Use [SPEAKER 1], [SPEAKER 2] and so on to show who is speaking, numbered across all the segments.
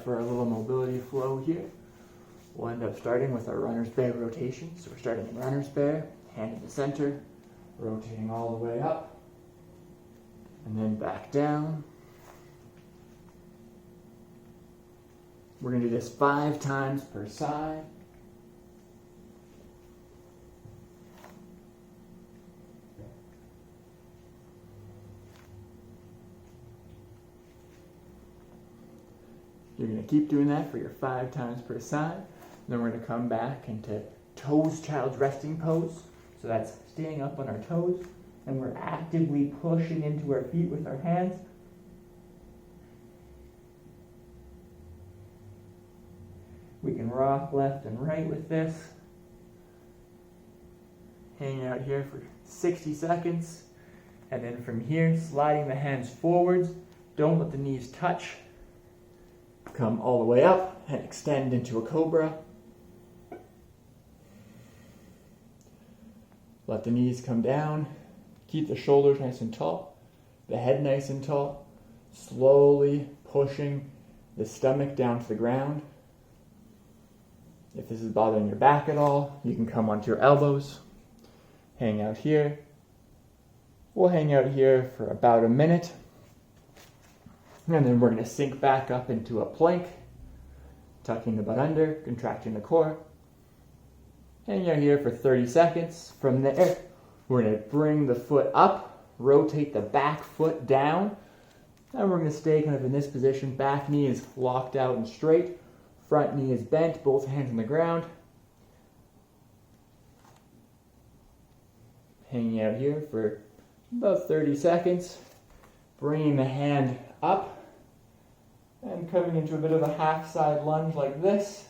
[SPEAKER 1] For a little mobility flow here, we'll end up starting with our runner's bear rotation. So we're starting in runner's bear, hand in the center, rotating all the way up, and then back down. We're going to do this 5 times per side. You're going to keep doing that for your 5 times per side. Then we're going to come back into toes child's resting pose. So that's staying up on our toes, and we're actively pushing into our feet with our hands. We can rock left and right with this. Hanging out here for 60 seconds. And then from here, sliding the hands forwards. Don't let the knees touch. Come all the way up and extend into a cobra. Let the knees come down. Keep the shoulders nice and tall. The head nice and tall. Slowly pushing the stomach down to the ground. If this is bothering your back at all, you can come onto your elbows. Hang out here. We'll hang out here for about a minute. And then we're going to sink back up into a plank. Tucking the butt under, contracting the core. Hang out here for 30 seconds. From there, we're going to bring the foot up, rotate the back foot down. And we're going to stay kind of in this position. Back knee is locked out and straight. Front knee is bent, both hands on the ground. Hanging out here for about 30 seconds. Bringing the hand up and coming into a bit of a half side lunge like this.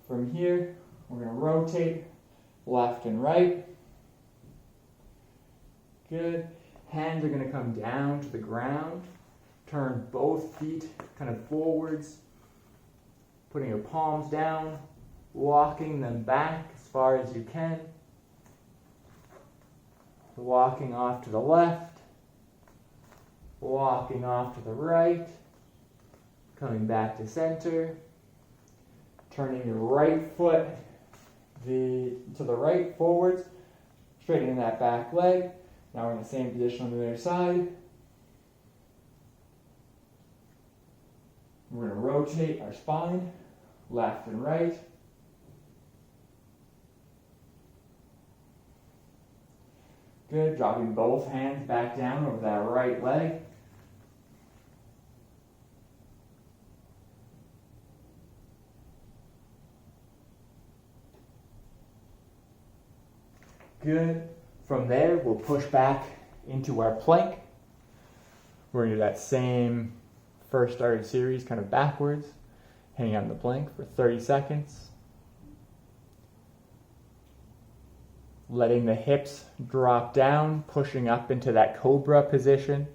[SPEAKER 1] From here, we're going to rotate left and right. Good. Hands are going to come down to the ground. Turn both feet kind of forwards. Putting your palms down, walking them back as far as you can. Walking off to the left, walking off to the right, coming back to center, turning your right foot to the right forwards, straightening that back leg. Now we're in the same position on the other side. We're going to rotate our spine, left and right. Good, dropping both hands back down over that right leg. Good. From there, we'll push back into our plank. We're going to do that same first started series kind of backwards, hanging on the plank for 30 seconds. Letting the hips drop down, pushing up into that cobra position.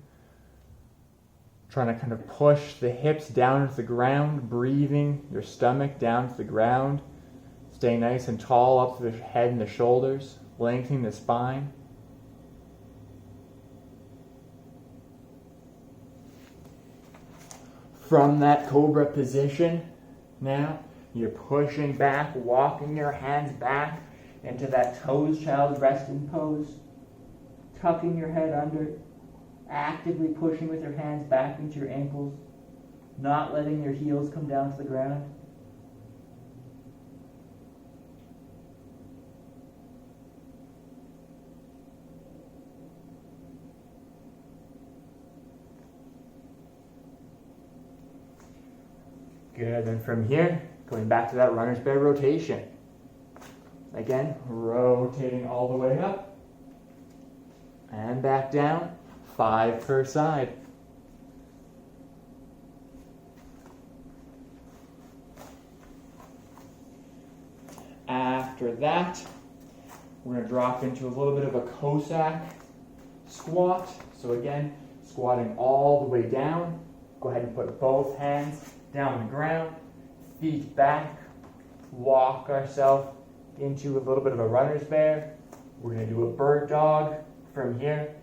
[SPEAKER 1] Trying to kind of push the hips down to the ground, breathing your stomach down to the ground. Stay nice and tall up to the head and the shoulders, lengthening the spine. From that cobra position, now you're pushing back, walking your hands back into that toes child resting pose, tucking your head under, actively pushing with your hands back into your ankles, not letting your heels come down to the ground. Good, and from here, going back to that runner's bear rotation. Again, rotating all the way up and back down, 5 per side. After that, we're going to drop into a little bit of a Cossack Squat. So again, squatting all the way down. Go ahead and put both hands down on the ground, feet back, walk ourselves into a little bit of a runner's bear. We're going to do a bird dog from here,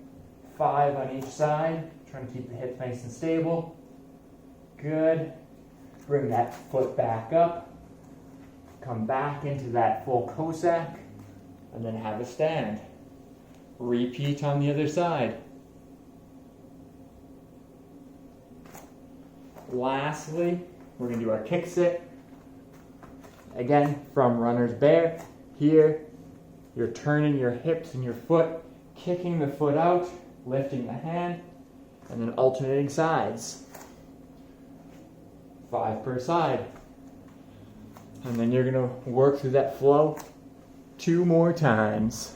[SPEAKER 1] 5 on each side, trying to keep the hips nice and stable. Good. Bring that foot back up. Come back into that full Cossack, and then have a stand. Repeat on the other side. Lastly, we're going to do our kick sit. Again, from runner's bear. Here, you're turning your hips and your foot, kicking the foot out, lifting the hand, and then alternating sides. 5 per side. And then you're going to work through that flow 2 more times.